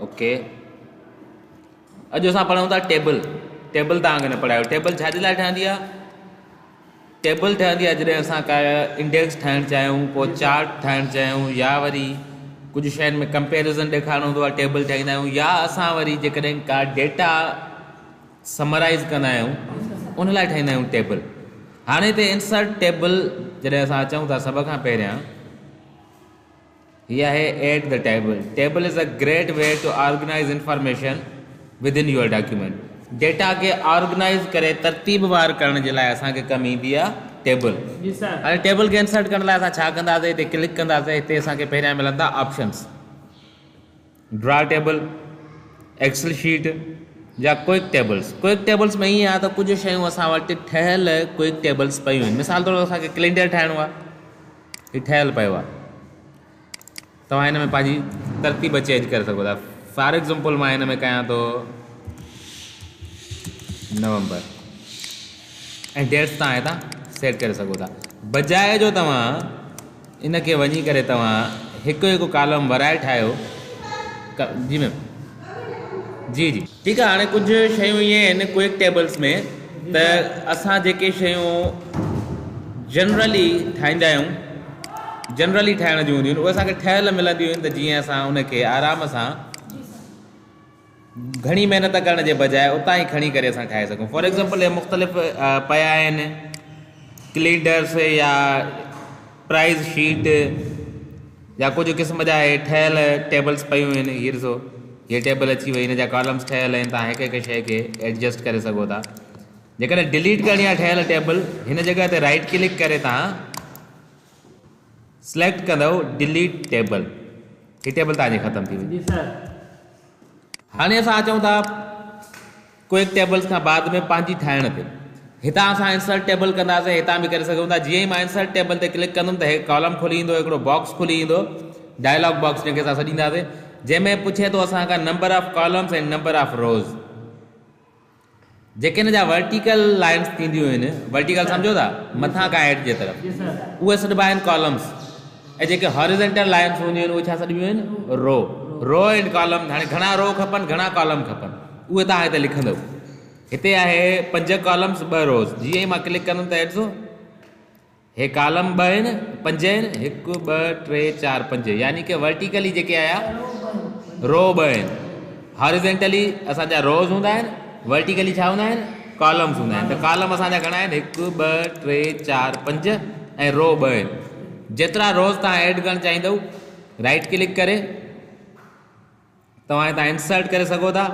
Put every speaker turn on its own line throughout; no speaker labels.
Okay अॼु असां पढ़ूं था टेबल। टेबल तव्हांखे न पढ़ायो। टेबल छाजे लाइ ठहंदी आहे? टेबल ठहंदी आहे जॾहिं असां का इंडेक्स ठाहिणु चाहियूं, पोइ चार्ट ठाहिणु चाहियूं, या वरी कुझु शयुनि में कंपेरिज़न ॾेखारिणो हूंदो आहे टेबल ठाहींदा आहियूं, या असां वरी जेकॾहिं का डेटा समराइज़ कंदा आहियूं उन लाइ ठाहींदा आहियूं टेबल। हाणे हिते इंसर्ट टेबल जॾहिं असां अचूं था सभ खां पहिरियां हीअ आहे add the table. Table is a great way to organise information within your document. Data खे ऑर्गेनाइज़ करे तरतीबवार करण जे लाइ असांखे कमु ईंदी आहे टेबल। हाणे टेबल खे इंसर्ट करण लाइ असां छा कंदासीं? हिते क्लिक कंदासीं। हिते असांखे पहिरियां मिलंदा options, draw table, Excel sheet या क्विक टेबल्स। क्विक टेबल्स में ईअं आहे त कुझु शयूं असां वटि ठहियल क्विक टेबल्स पियूं आहिनि। मिसाल तौर असांखे कैलेंडर ठाहिणो आहे, हीउ ठहियल पियो आहे, तव्हां हिन में पंहिंजी तरतीब चेंज करे सघो था। फॉर एग्ज़ाम्पल मां हिन में कयां थो नवंबर ऐं डेट्स तव्हां हितां सेट करे सघो था। बजाए जो तव्हां इनखे वञी करे तव्हां हिकु हिकु कॉलम वराए ठाहियो। जी मैम, जी जी ठीकु आहे। हाणे कुझु शयूं ईअं आहिनि क्विक टेबल्स में त असां जेके शयूं जनरली ठाहींदा आहियूं, जनरली ठाहिण जूं हूंदियूं आहिनि, उहे असांखे ठहियल मिलंदियूं आहिनि, त जीअं असां उनखे आराम सां घणी महिनत करण जे बजाए उतां ई खणी करे असां ठाहे सघूं। फॉर एग्ज़ाम्पल हे मुख़्तलिफ़ पिया आहिनि कैलेंडर्स या प्राइज़ शीट या कुझु क़िस्म जा हे ठहियल टेबल्स पियूं आहिनि। हीअ ॾिसो, हीअ टेबल अची वई, हिन जा कॉलम्स ठहियल आहिनि। तव्हां हिकु हिकु शइ खे एडजस्ट करे सघो था। जेकॾहिं डिलीट करणी आहे ठहियल टेबल, हिन जॻह ते राइट क्लिक करे तव्हां सिलेक्ट कंदव डिलीट टेबल, हीअ टेबल तव्हांजी ख़तम थी वेंदी। हाणे असां अचूं था क्विक टेबल्स खां बाद में पंहिंजी ठाहिण ते। हितां असां इंसर्ट टेबल कंदासीं, हितां बि करे सघूं था। जीअं ई मां इंसर्ट टेबल ते क्लिक कंदुमि त हिकु कॉलम खुली ईंदो, हिकिड़ो बॉक्स खुली ईंदो, डायलॉग बॉक्स जंहिंखे असां सॾींदासीं, जंहिंमें पुछे थो असांखां number of columns and number of rows. जेके हिन जा वर्टिकल लाइन्स थींदियूं आहिनि, वर्टिकल सम्झो था, मथां खां हेठि जे तरफ़, उहे सॾिबा आहिनि कॉलम्स। ऐं जेके हॉरिज़ेंटल लाइन्स हूंदियूं आहिनि उहे छा सॾिबियूं आहिनि? रो। Row and column. हाणे घणा रो खपनि, घणा कॉलम खपनि, उहे तव्हां हिते लिखंदव। हिते आहे 5 कॉलम्स 2 रोज़। जीअं ई मां क्लिक कंदुमि त ॾिसो हे कॉलम 2 आहिनि, 5 आहिनि, 1 2 3 4 5, यानी कि वर्टिकली जेके आया रो 2 आहिनि। हॉरिज़ेंटली असांजा रोज़ हूंदा आहिनि, वर्टिकली छा हूंदा आहिनि? कॉलम्स हूंदा आहिनि। त कॉलम असांजा घणा आहिनि? 1 2 3 4 5 ऐं रो 2 आहिनि। जेतिरा रोज़ तव्हां ऐड करणु चाहींदव, राइट क्लिक करे तव्हां हितां इंसर्ट करे सघो था।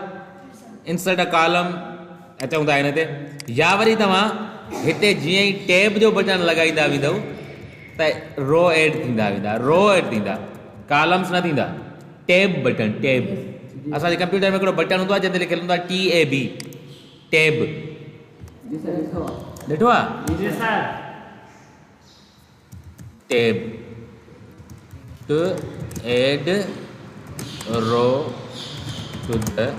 इंसर्ट अ कॉलम अचूं था हिन ते, या वरी तव्हां हिते जीअं ई टैब जो बटन लॻाईंदा वेंदव त रो ऐड थींदा वेंदा, रो ऐड थींदा, कॉलम्स न थींदा। Tab button, tab. असांजे कंप्यूटर में हिकिड़ो बटन हूंदो आहे जंहिं ते लिखियलु हूंदो आहे TAB, टैब। ॾिठो आहे? टैब टू एड रो टू द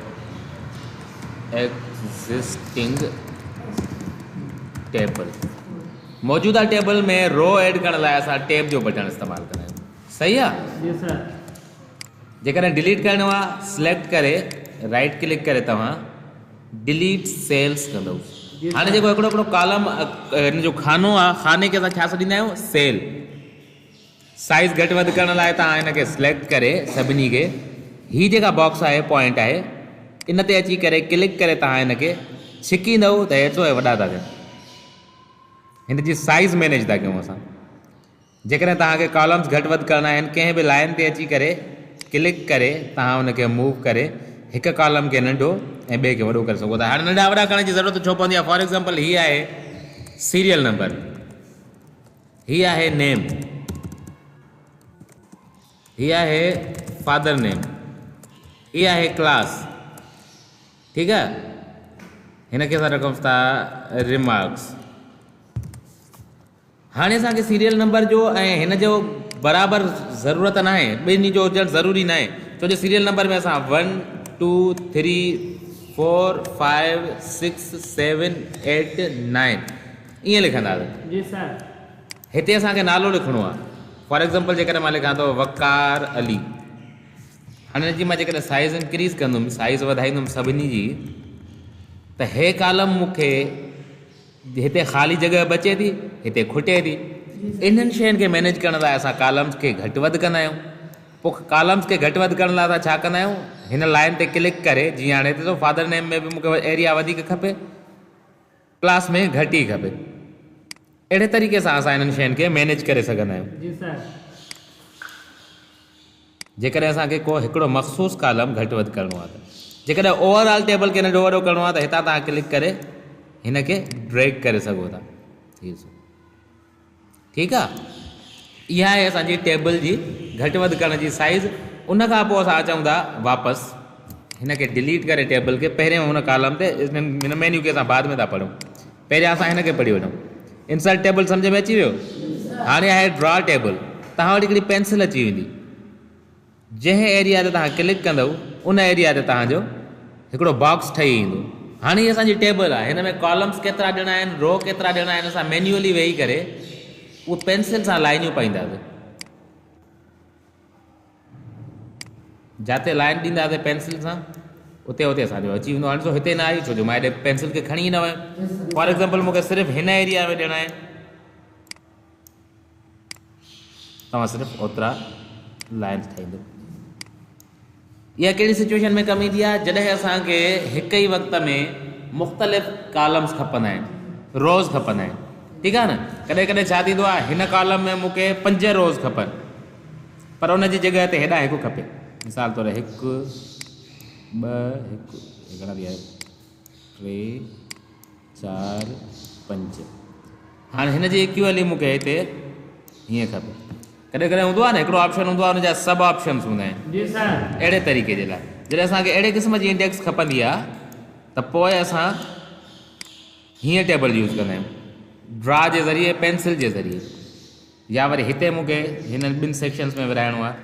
एक्सिस्टिंग टेबल। मौजूदा टेबल में रो ऐड करण लाइ असां टैब जो बटन इस्तेमालु कंदा आहियूं। सही आहे? जेकॾहिं डिलीट करिणो आहे, सिलेक्ट करे राइट क्लिक करे तव्हां डिलीट सेल्स कंदव। हाणे जेको हिकिड़ो हिकिड़ो कॉलम हिन जो खानो आहे, खाने खे असां छा सॾींदा आहियूं? सेल। साइज़ घटि वधि करण लाइ तव्हां हिनखे सिलेक्ट करे सभिनी खे, हीअ जेका बॉक्स आहे, पॉइंट आहे, इन ते अची करे क्लिक करे तव्हां हिनखे छिकींदव त एतिरो वॾा था थियनि। हिन जी साइज़ मैनेज था कयूं असां। जेकॾहिं तव्हांखे कॉलम्स घटि वधि करणा आहिनि, कंहिं बि लाइन ते अची करे क्लिक करे तव्हां हुनखे मूव करे हिकु कॉलम खे नंढो ऐं ॿिए खे वॾो करे सघो था। हाणे नंढा वॾा करण जी ज़रूरत छो पवंदी आहे? फॉर एग्ज़ाम्पल हीअ आहे सीरियल नंबर, हीअ आहे नेम, हीअ आहे फादर नेम, हीअ आहे क्लास। ठीकु आहे? हिनखे असां रखूं था रिमार्क्स। हाणे असांखे सीरियल नंबर जो ऐं हिन जो बराबरि ज़रूरत न आहे, ॿिन्ही जो हुजणु ज़रूरी न आहे। छो जो सीरियल नंबर में असां 1 2 3 4 5 6 7 8 9 ईअं लिखंदासीं। जी सर। हिते असांखे नालो लिखणो आहे। फॉर एग्ज़ाम्पल जेकॾहिं मां लिखां थो वकार अली, हाणे जी मां जेकॾहिं साइज़ इंक्रीज़ कंदुमि, साइज़ वधाईंदुमि सभिनी जी, त हे कॉलम मूंखे हिते ख़ाली जॻह बचे थी, हिते खुटे थी। इन्हनि शयुनि खे मैनेज करण लाइ असां कॉलम्स खे घटि वधि कंदा आहियूं। पोइ कॉलम्स खे घटि वधि करण लाइ असां छा कंदा आहियूं, हिन लाइन ते क्लिक करे, जीअं हाणे हिते तो फादर नेम में बि मूंखे एरिया वधीक खपे, क्लास में घटि ई खपे। अहिड़े तरीक़े सां असां इन्हनि शयुनि खे मैनेज करे सघंदा आहियूं।
जी सर।
जेकॾहिं असांखे को हिकिड़ो मख़सूस कॉलम घटि वधि करिणो आहे त, जेकॾहिं ओवरऑल टेबल खे नंढो वॾो करिणो आहे त हितां तव्हां क्लिक करे हिन खे ड्रैग करे सघो था। ठीकु आहे, इहा आहे असांजी टेबल जी घटि वधि करण जी साइज़। उन खां पोइ असां अचूं था वापसि हिन खे डिलीट करे टेबल खे, पहिरियों हुन कॉलम ते, हिन मेन्यू खे असां बाद में था पढ़ूं, पहिरियां असां हिन खे पढ़ी वठूं। इंसर्ट टेबल सम्झ में अची वियो। हाणे आहे ड्रॉ टेबल। तव्हां वटि हिकिड़ी पेंसिल अची वेंदी, जंहिं एरिया ते तव्हां क्लिक कंदव उन एरिया ते तव्हांजो हिकिड़ो बॉक्स ठही ईंदो। हाणे हीअ असांजी टेबल आहे, हिन में कॉलम्स केतिरा ॾियणा आहिनि, रो केतिरा ॾियणा आहिनि, असां मैन्युअली वेही करे उहो पेंसिल सां लाइनियूं पाईंदासीं। जिते लाइन ॾींदासीं पेंसिल सां उते उते असांजो अची वेंदो। हाणे हिते न आई, छो जो मां हेॾे पेंसिल खे खणी न वियुमि। फॉर एग्ज़ाम्पल मूंखे सिर्फ़ु हिन एरिया में ॾियणा आहिनि, तव्हां सिर्फ़ु ओतिरा लाइन्स ठाहींदो। इहा कहिड़ी सिचुएशन में कमु ईंदी आहे, जॾहिं असांखे हिक ई वक़्त में मुख़्तलिफ़ कॉलम्स खपंदा आहिनि, रोज़ खपंदा आहिनि। ठीकु आहे न। कॾहिं कॾहिं छा थींदो आहे, हिन कॉलम में मूंखे 5 रोज़ खपनि, पर उन जी जॻह ते हेॾां हिकु खपे। मिसाल तौरु 1 2 1 घणा थी आहे 3 4 5। हाणे हिन जी इक्वली मूंखे हिते हीअं खपे। कॾहिं कॾहिं हूंदो आहे न, हिकिड़ो ऑप्शन हूंदो आहे, हुनजा सब ऑप्शन्स हूंदा आहिनि।
जी सर।
अहिड़े तरीक़े जे लाइ जॾहिं असांखे अहिड़े क़िस्म जी इंडेक्स खपंदी आहे त पोइ असां हीअं टेबल यूज़ कंदा आहियूं, ड्रा जे ज़रिए, पेंसिल जे ज़रिए, या वरी हिते मूंखे हिननि 2 सेक्शन्स में विराइणो आहे,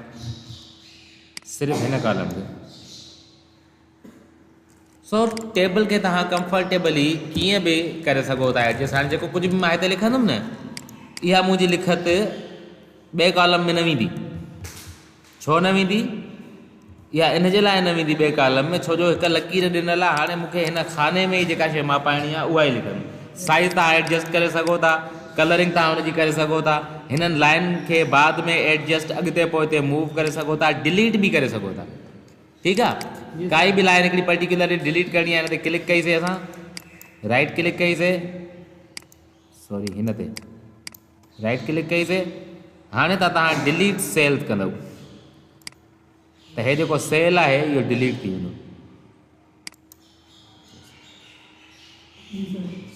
सिर्फ़ु हिन कॉलम खे। सो टेबल खे तव्हां कंफर्टेबली कीअं बि करे सघो था एडजस्ट। हाणे जेको कुझु बि मां हिते लिखंदुमि न, इहा मुंहिंजी लिखत ॿिए कॉलम में न वेंदी। छो न वेंदी? या इन जे लाइ न वेंदी ॿिए कॉलम में, छो जो हिकु लकीर ॾिनल आहे। हाणे मूंखे हिन खाने में ई जेका शइ मां पाइणी आहे उहा ई लिखंदी। साइज़ तव्हां एडजस्ट करे सघो था, कलरिंग तव्हां हुनजी करे सघो था, हिननि लाइन खे बाद में एडजस्ट अॻिते पोइते मूव करे सघो था, डिलीट बि करे सघो था। ठीकु आहे। काई बि लाइन हिकिड़ी पर्टिकुलर डिलीट करणी आहे, हिन ते क्लिक कईसीं, असां राइट क्लिक कईसीं, सॉरी हिन ते राइट क्लिक कईसीं। हाणे तव्हां डिलीट सेल कंदव त हे जेको सेल आहे इहो डिलीट थी वेंदो।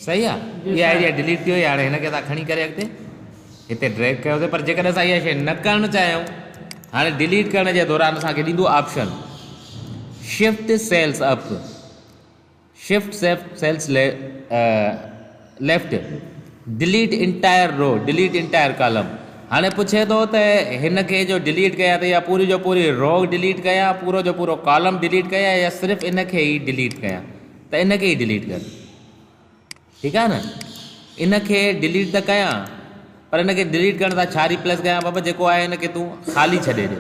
सही आहे। इहा एरिया डिलीट थी वई। हाणे हिनखे तव्हां खणी करे अॻिते हिते ड्रैग कयोसीं। पर जेकॾहिं असां इहा शइ न करणु चाहियूं, हाणे डिलीट करण जे दौरान असांखे ॾींदो option shift cells up, shift cells left, delete entire row, delete entire column. हाणे पुछे थो त हिन खे जो डिलीट कया त या पूरी जो पूरी रो डिलीट कया, पूरो जो पूरो कॉलम डिलीट कया, या सिर्फ़ु इन खे ई डिलीट कया। त इन खे ई डिलीट कर। ठीकु आहे न। इन खे डिलीट त कयां, पर इन खे डिलीट करण सां छा रिप्लेस कयां? बाबा जेको आहे हिन खे तूं ख़ाली छॾे ॾे,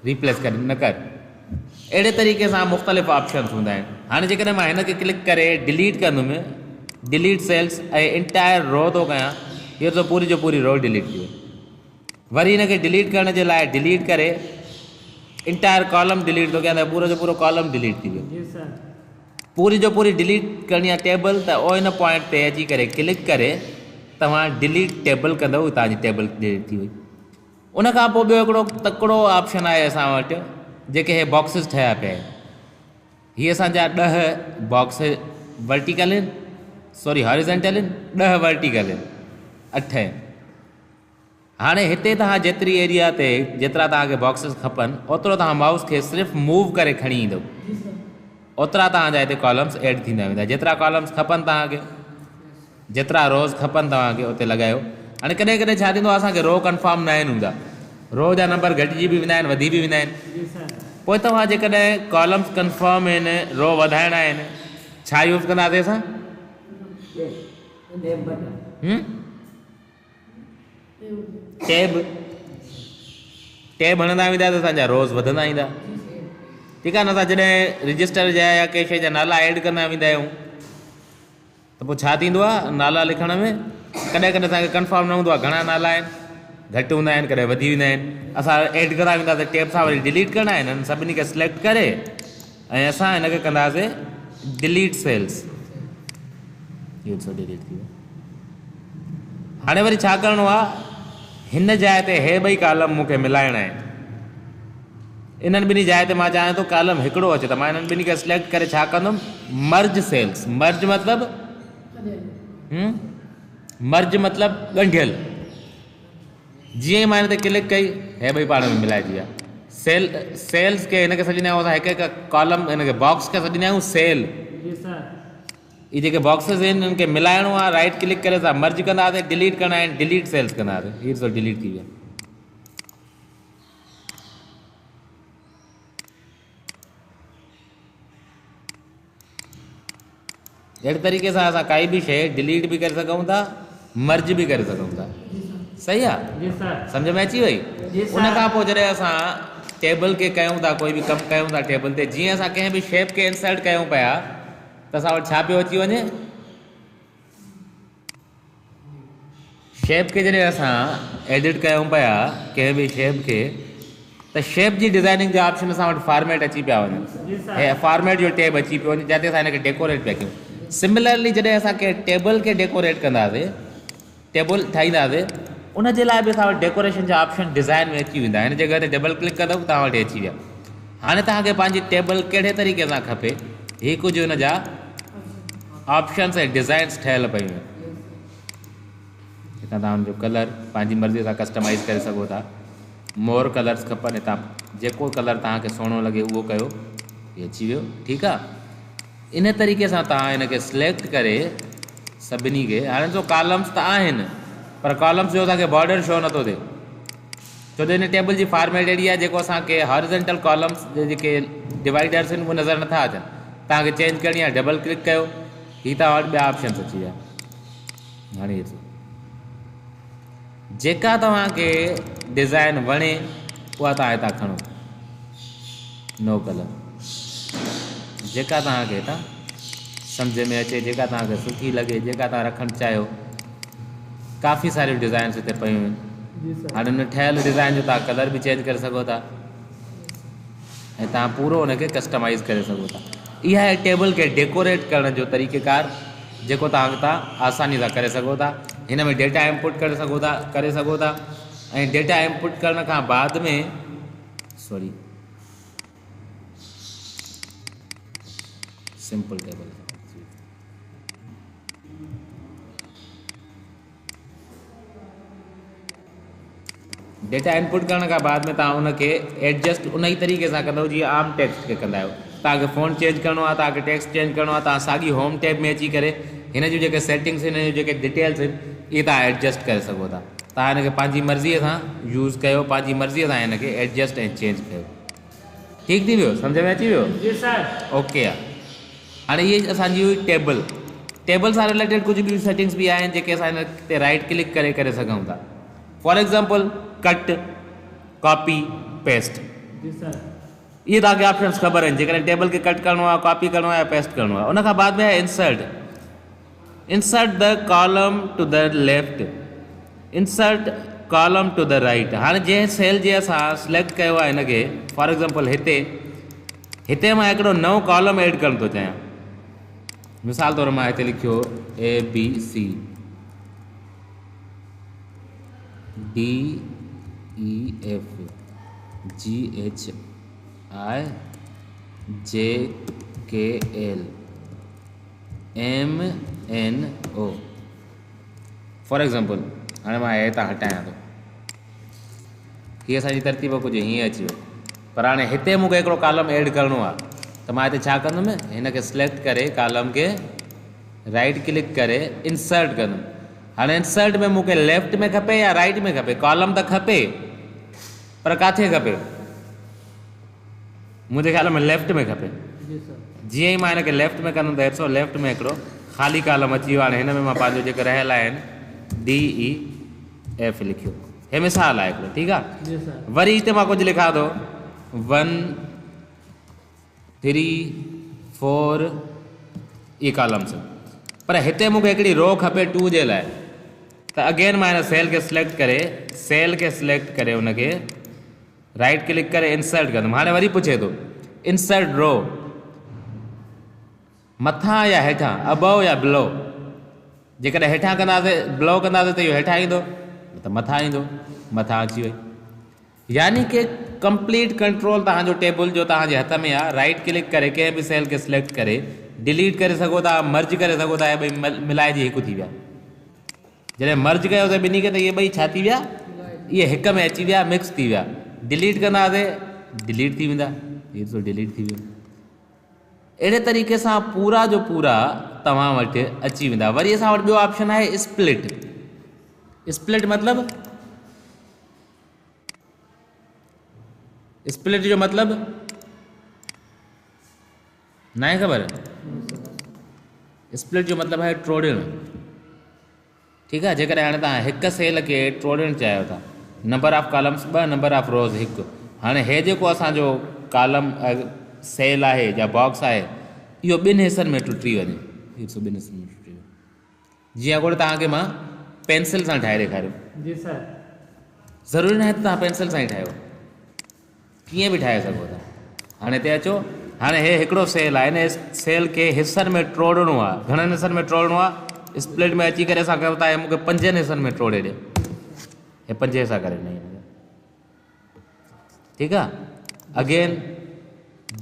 रिप्लेस कर न कर। अहिड़े तरीक़े सां मुख़्तलिफ़ ऑप्शन्स हूंदा आहिनि। हाणे जेकॾहिं मां हिन खे क्लिक करे डिलीट कंदुमि, डिलीट सेल्स ऐं इंटायर रो थो कयां, इहो त पूरी जो पूरी रो डिलीट थी वई। वरी हिन खे डिलीट करण जे लाइ डिलीट करे इंटायर कॉलम डिलीट थो कयां त पूरो जो पूरो कॉलम डिलीट थी वियो। पूरी जो पूरी डिलीट करणी आहे टेबल, त ओ इन पॉइंट ते अची करे क्लिक करे तव्हां डिलीट टेबल कंदव, तव्हांजी टेबल डिलीट थी वई। उन खां पोइ ॿियो हिकिड़ो तकिड़ो ऑप्शन आहे असां वटि, जेके हे बॉक्सिस ठहिया पिया आहिनि। हीअ असांजा 10 बॉक्स वर्टिकल आहिनि, सॉरी हॉरिज़ॉन्टल आहिनि, 10 वर्टिकल आहिनि, 8। हाणे हिते तव्हां जेतिरी एरिया ते जेतिरा तव्हांखे बॉक्सिस खपनि, ओतिरो तव्हां माउस खे सिर्फ़ु मूव करे खणी ईंदव, ओतिरा तव्हांजा हिते कॉलम्स ऐड थींदा वेंदा। जेतिरा कॉलम्स खपनि तव्हांखे, जेतिरा रोज़ खपनि तव्हांखे उते लॻायो। हाणे कॾहिं कॾहिं छा थींदो आहे, असांखे रो कंफर्म न आहिनि हूंदा, रो जा नंबर घटिजी बि वेंदा आहिनि, वधी बि वेंदा आहिनि। पोइ तव्हां जेकॾहिं कॉलम्स कंफर्म आहिनि, रो वधाइणा आहिनि, छा यूज़ कंदासीं असां? टैब हणंदा वेंदा त असांजा रोज़ वधंदा ईंदा। ठीक है न। असां जॾहिं रजिस्टर जा या कंहिं शइ जा नाला ऐड कंदा वेंदा आहियूं त पोइ छा थींदो आहे, नाला लिखण में कॾहिं कॾहिं असांखे कंफर्म न हूंदो आहे घणा नाला आहिनि, घटि हूंदा आहिनि, कॾहिं वधी वेंदा आहिनि। असां ऐड कंदा वेंदासीं, टैब सां वरी डिलीट करणा आहिनि, हिन सभिनी खे सिलेक्ट करे ऐं असां हिनखे कंदासीं डिलीट सेल्स। इहो ॾिसो डिलीट थी वियो। हाणे वरी छा करिणो आहे, हिन जाइ ते हे ॿई कॉलम मूंखे मिलाइणा आहिनि। इन्हनि ॿिन्ही जाइ ते मां चाहियां थो कॉलम हिकिड़ो अचे त मां इन्हनि ॿिन्ही खे सिलेक्ट करे छा कंदुमि, मर्ज सेल्स। मर्ज मतिलबु ॻंढियल। जीअं ई मां हिन ते क्लिक कई हे ॿई पाण में मिलाइजी विया। सेल्स खे हिनखे सॾींदा आहियूं असां, हिकु हिकु कॉलम हिनखे बॉक्स खे सॾींदा आहियूं सेल। इहे जेके बॉक्सिस आहिनि हिननि खे मिलाइणो आहे, राइट क्लिक करे असां मर्ज कंदासीं, डिलीट करणा आहिनि, डिलीट सेल्स कंदासीं। इहे ॾिसो डिलीट थी विया। अहिड़े तरीक़े सां असां काई बि शइ डिलीट बि करे सघूं था, मर्ज बि करे सघूं था। सही आहे, सम्झ में अची वई। उन खां पोइ जॾहिं असां टेबल खे कयूं था, कोई बि कमु कयूं था टेबल ते, जीअं असां कंहिं बि शेप खे इंसर्ट कयूं पिया त असां वटि छा पियो अची वञे, शेप खे जॾहिं असां एडिट कयूं पिया कंहिं बि शेप खे, त शेप जी डिज़ाइनिंग जा ऑप्शन असां वटि फॉर्मेट अची पिया वञनि, ऐं फॉर्मेट जो टैब अची पियो वञे जिते असां हिनखे डेकोरेट पिया कयूं। सिमिलरली जॾहिं असां कंहिं टेबल खे डेकोरेट कंदासीं, टेबल ठाहींदासीं, उन जे लाइ बि असां वटि डेकोरेशन जा ऑप्शन डिज़ाइन में अची वेंदा। हिन जॻह ते डबल क्लिक कंदव तव्हां वटि अची विया। हाणे तव्हांखे पंहिंजी टेबल कहिड़े तरीक़े सां खपे, ही कुझु हुन जा ऑप्शन्स ऐं डिज़ाइन्स ठहियल पियूं आहिनि। हितां तव्हां हुनजो कलर पंहिंजी मर्ज़ीअ सां कस्टमाइज़ करे सघो था। मोर कलर्स खपनि, हितां जेको कलर तव्हांखे सुहिणो लॻे उहो कयो। इहो अची वियो, ठीकु आहे। इन तरीक़े सां तव्हां हिनखे सिलेक्ट करे सभिनी खे, हाणे जो कॉलम्स त आहिनि पर कॉलम्स जो असांखे बॉर्डर शो नथो थिए, छो जो हिन टेबल जी फॉर्मेट अहिड़ी आहे जेको असांखे हॉरिज़ॉन्टल कॉलम्स जे जेके डिवाइडर्स आहिनि उहे नज़र नथा अचनि। तव्हांखे चेंज करणी आहे, डबल क्लिक कयो, हीअ तव्हां वटि ॿिया ऑप्शन्स अची विया। हाणे जेका तव्हांखे डिज़ाइन वणे उहा तव्हां हितां खणो, नो कलर, जेका तव्हांखे हितां सम्झ में अचे, जेका तव्हांखे सुठी लॻे, जेका तव्हां रखणु चाहियो। काफ़ी सारियूं डिज़ाइन्स हिते पियूं आहिनि। हाणे हुन ठहियल डिज़ाइन जो तव्हां कलर बि चेंज करे सघो था ऐं तव्हां पूरो हुनखे कस्टमाइज़ करे सघो था। इहा आहे टेबल खे डेकोरेट करण जो तरीक़ेकार जेको तव्हां हितां आसानी सां करे सघो था। हिन में डेटा इनपुट करे सघो था ऐं डेटा इनपुट करण खां बाद में सिंपल टेबल डेटा इनपुट करण खां बाद में तव्हां हुनखे एडजस्ट उन ई तरीक़े सां कंदव जीअं आम टेक्स्ट खे कंदा आहियो। तव्हांखे फ़ॉन्ट चेंज करिणो आहे, तव्हांखे टेक्स्ट चेंज करिणो आहे, तव्हां साॻी होम टैब में अची करे हिन जूं जेके सेटिंग्स आहिनि, हिन जूं जेके डिटेल्स आहिनि, इहे तव्हां एडजस्ट करे सघो था। तव्हां हिनखे पंहिंजी मर्ज़ीअ सां यूज़ कयो, पंहिंजी मर्ज़ीअ सां हिनखे एडजस्ट ऐं चेंज कयो। ठीकु थी वियो, सम्झ में अची वियो? जी सर, ओके आहे। हाणे इहे असांजी हुई टेबल सां रिलेटेड कुझु ॿियूं सेटिंग्स बि आहिनि जेके असां हिन ते राइट क्लिक करे सघूं था। For example cut, copy, paste, इहे तव्हांखे ऑप्शन्स ख़बर आहिनि। जेकॾहिं टेबल खे कट करिणो आहे, कॉपी करिणो आहे, पेस्ट करिणो आहे। उन खां बाद में आहे insert the column to the left, insert column to the right. हाणे जंहिं सेल जे असां सिलेक्ट कयो आहे हिनखे, फॉर एग्ज़ाम्पल हिते मां हिकिड़ो नओं कॉलम ऐड करणु थो चाहियां। मिसाल तौरु मां हिते लिखियो ABC DEF GHIJKL MNO for example. हाणे मां हितां हटायां थो, हीअ असांजी तरतीब कुझु हीअं अची वियो। पर हाणे हिते मूंखे हिकिड़ो कॉलम ऐड करिणो आहे त मां हिते छा कंदुमि, हिनखे सिलेक्ट करे कॉलम खे राइट क्लिक करे इंसर्ट कंदुमि। हाणे इंसर्ट में मूंखे लेफ्ट में खपे या राइट में खपे? कॉलम त खपे पर किथे खपे? मुंहिंजे ख़्याल में लेफ्ट में खपे। जीअं ई मां हिनखे लेफ्ट में कंदुमि त ॾिसो लेफ्ट में हिकिड़ो ख़ाली कॉलम अची वियो। हाणे हिन में मां पंहिंजो जेके रहियल आहिनि DEF लिखियो, हे मिसाल आहे हिकिड़ो, ठीकु आहे। वरी हिते मां कुझु लिखां थो 1 3 4 ई कॉलम्स। पर हिते मूंखे हिकिड़ी रो खपे 2 जे लाइ, त अगेन मां हिन सेल खे सिलेक्ट करे उनखे राइट क्लिक करे इंसर्ट कंदुमि। हाणे वरी पुछे थो इंसर्ट रो मथां या हेठां, अबव या बिलो। जेकॾहिं हेठां कंदासीं बिलो कंदासीं त इहो हेठां ईंदो, त मथां ईंदो, मथां अची वई। यानी कि कंप्लीट कंट्रोल तव्हांजो टेबल जो तव्हांजे हथ में आहे। राइट क्लिक करे कंहिं बि सेल खे सिलेक्ट करे डिलीट करे सघो था, मर्ज करे सघो था, ॿई मिलाइजी हिकु थी विया। जॾहिं मर्ज कयो त ॿिन्ही खे त इहे ॿई छा थी विया, इहे हिक में अची विया, मिक्स थी विया। डिलीट कंदासीं डिलीट थी वेंदा, इहे ॾिसो डिलीट थी वियो। अहिड़े तरीक़े सां पूरा जो पूरा तव्हां वटि अची वेंदा। वरी असां वटि ॿियो ऑप्शन आहे स्प्लिट। स्प्लिट मतिलबु, स्प्लिट जो मतिलबु न आहे ख़बर? स्प्लिट जो मतिलबु आहे टोड़णु। ठीकु आहे, जेकॾहिं हाणे तव्हां हिकु सेल खे टोड़णु चाहियो था, number of columns 2, number of rows 1। हाणे हे जेको असांजो कॉलम सेल आहे या बॉक्स आहे, इहो 2 हिसनि में टुटी वञे। 2 हिसनि में टुटी वञे। जीअं अगरि तव्हांखे मां पेंसिल सां ठाहे ॾेखारियो।
जी सर।
ज़रूरी न आहे त तव्हां पेंसिल सां ई ठाहियो, कीअं बि ठाहे सघो था। हाणे हिते अचो, हाणे हे हिकिड़ो सेल आहे, हिन सेल खे हिसनि में टोड़णो आहे। घणनि हिसनि में टोड़णो आहे? स्प्लिट में अची करे असां कयूं था मूंखे 5 हिसनि में टोड़े ॾे, हे 5 हिसा करे ॾे। ठीकु आहे, अगेन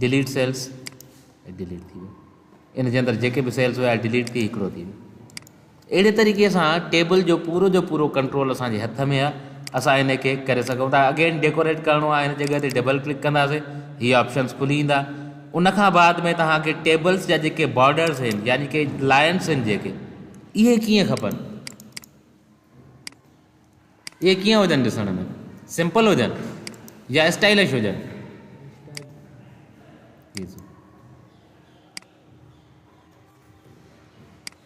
डिलीट सेल्स, डिलीट थी वियो। इन जे अंदरि जेके बि सेल्स हुया डिलीट थी हिकिड़ो थी वियो। अहिड़े तरीक़े सां टेबल जो पूरो कंट्रोल असांजे हथ में आहे। असां इन खे करे सघूं था। अगेन डेकोरेट करिणो आहे, हिन जॻह ते डबल क्लिक कंदासीं, हीअ ऑप्शन्स खुली ईंदा। उनखां बाद में तव्हांखे टेबल्स जा जेके बॉर्डर्स आहिनि, यानी कि लाइन्स आहिनि जेके, इहे कीअं खपनि, इहे कीअं हुजनि ॾिसण में? सिंपल हुजनि या स्टाइलिश हुजनि?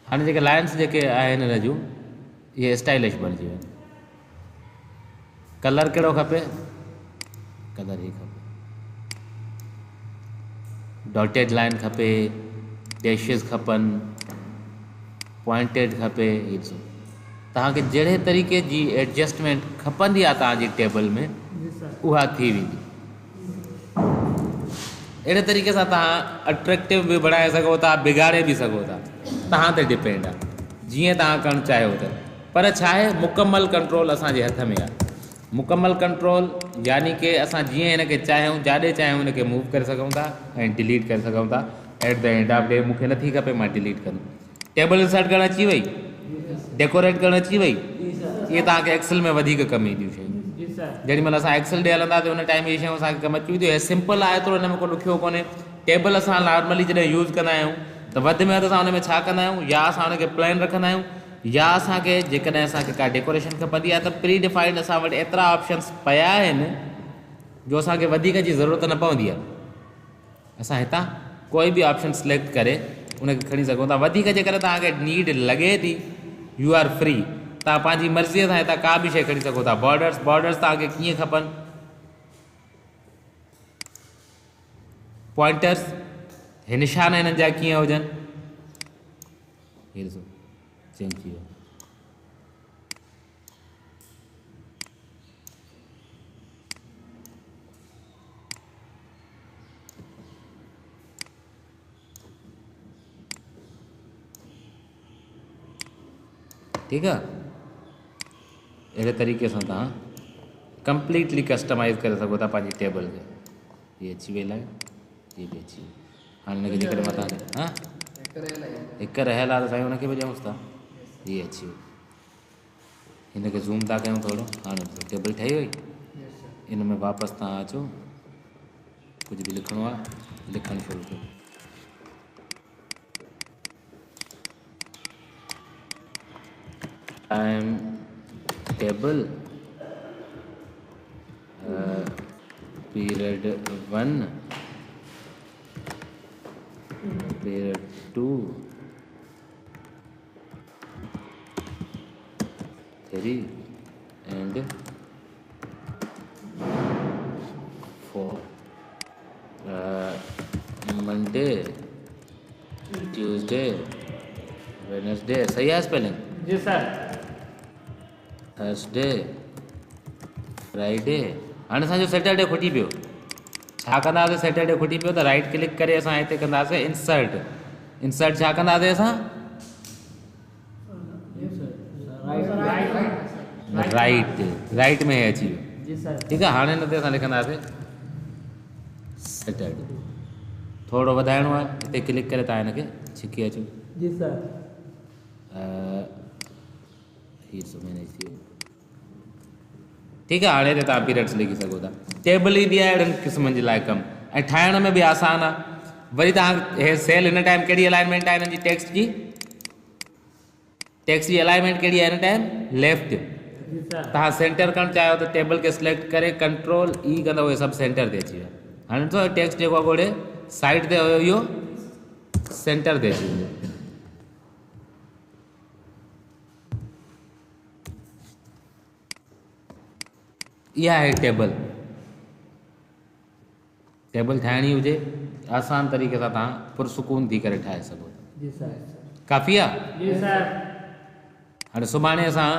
हाणे जेके लाइन्स जेके आहिनि हिन जूं, इहे स्टाइलिश बणिजी विया। कलर कहिड़ो खपे? कलर ई खपे। डॉटेड लाइन खपे, डैशिस खपनि, पॉइंटेड खपे। इहे ॾिसो, तव्हांखे जहिड़े तरीक़े जी एडजस्टमेंट खपंदी आहे तव्हांजी टेबल में, उहा थी वेंदी। अहिड़े तरीक़े सां तव्हां अट्रैक्टिव बि बणाए सघो था, बिगाड़े बि सघो था, तव्हां ते डिपेंड आहे, जीअं तव्हां करणु चाहियो त। पर छा आहे, मुकमल कंट्रोल असांजे हथ में आहे। मुकमल कंट्रोल यानी कि असां जीअं हिन खे चाहियूं, जाॾे चाहियूं हिन खे मूव करे सघूं था ऐं डिलीट करे सघूं था। At the end of day मूंखे नथी खपे, मां डिलीट कंदुमि। टेबल इंसर्ट करणु अची वई, डेकोरेट करणु अची वई, इहे तव्हांखे एक्सेल में वधीक कमु ईंदियूं शयूं। जेॾी महिल असां एक्सेल ॾे हलंदासीं उन टाइम इहे शयूं असांखे कमु अची वेंदियूं। ऐं सिंपल आहे एतिरो, हिन में को ॾुखियो कोन्हे। टेबल असां नॉर्मली जॾहिं यूज़ कंदा आहियूं त वधि में वधि असां हुन में छा कंदा आहियूं, या असां हुनखे प्लेन रखंदा आहियूं, या असांखे जेकॾहिं असांखे का डेकोरेशन खपंदी आहे त प्री डिफाइंड असां वटि एतिरा ऑप्शन्स पिया आहिनि जो असांखे वधीक जी ज़रूरत न पवंदी आहे। असां हितां कोई बि ऑप्शन सिलेक्ट करे उनखे खणी सघूं था। वधीक जेकॾहिं तव्हांखे नीड लॻे थी, यू आर फ्री, तव्हां पंहिंजी मर्ज़ीअ सां हितां का बि शइ खणी सघो था। बॉर्डर्स तव्हांखे कीअं खपनि, पॉइंटर्स, हे निशान हिननि जा कीअं हुजनि, हे ॾिसो चेंज थी वियो। ठीकु आहे, अहिड़े तरीक़े सां तव्हां कंप्लीटली कस्टमाइज़ करे सघो था पंहिंजी टेबल खे। ये अची वेल आहे, ये बि अची वई। हाणे हिनखे जेकॾहिं मां तव्हांखे हिकु रहियल आहे त साईं हुनखे बि ॾियूंसि था, ये अची वई। हिनखे ज़ूम था कयूं थोरो। हाणे टेबल ठही वई। इन में वापसि तव्हां अचो, कुझु बि लिखिणो आहे लिखणु शुरू कयो। Time table period 1, period 2, 3 and 4। Tuesday, Wednesday, सही है स्पेलिंग?
जी सर।
Thursday, Friday. हाणे असांजो सैटरडे खुटी पियो, छा कंदासीं? सैटरडे खुटी पियो त राइट क्लिक करे असां हिते कंदासीं इंसर्ट। इंसर्ट छा कंदासीं असां? राइट में हे अची वियो।
जी सर।
ठीकु आहे, हाणे हिन ते असां लिखंदासीं सैटरडे। थोरो वधाइणो आहे, हिते क्लिक करे तव्हां हिनखे छिके अचो।
जी सर।
हीअ मैनेज थी वियो। ठीकु आहे, हाणे हिते तव्हां पीरियड्स लिखी सघो था। टेबल ईंदी आहे अहिड़नि क़िस्मनि जे लाइ कमु, ऐं ठाहिण में बि आसान आहे। वरी तव्हां हे सेल हिन टाइम कहिड़ी अलाइनमेंट आहे हिननि जी? टेक्स्ट जी अलाइनमेंट कहिड़ी आहे हिन टाइम? लेफ्ट। तव्हां सेंटर करणु चाहियो त टेबल खे सिलेक्ट करे कंट्रोल ई कंदव, उहे सभु सेंटर ते अची विया। हाणे ॾिसो टेक्स्ट जेको आहे घोड़े साइड ते हुयो, इहो सेंटर ते अची वियो। इहा आहे टेबल। टेबल ठाहिणी हुजे आसान तरीक़े सां तव्हां पुरसुकून थी करे ठाहे सघो।
जी सर।
काफ़ी आहे?
जी सर।
हाणे सुभाणे असां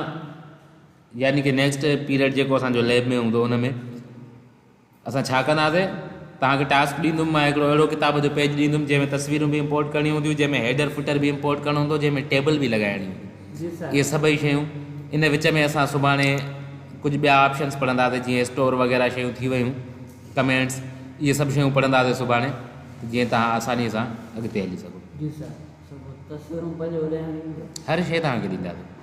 यानी कि नेक्स्ट पीरियड जेको असांजो लैब में हूंदो, हुन में असां छा कंदासीं? तव्हांखे टास्क ॾींदुमि मां, हिकिड़ो अहिड़ो किताब जो पेज ॾींदुमि जंहिंमें तस्वीरूं बि इम्पोर्ट करणी हूंदियूं, जंहिंमें हेडर फुटर बि इम्पोर्ट करणो हूंदो, जंहिंमें टेबल बि लॻाइणी हूंदी।
जी सर।
इहे सभई शयूं। इन विच में असां सुभाणे कुझु ॿिया ऑप्शन्स पढ़ंदासीं, जीअं स्टोर वग़ैरह शयूं थी वियूं, कमेंट्स, इहे सभु शयूं पढ़ंदासीं सुभाणे, जीअं तव्हां आसानीअ सां अॻिते हली सघो।
जी सर। तस्वीरूं पंहिंजो
हर शइ तव्हांखे ॾींदासीं।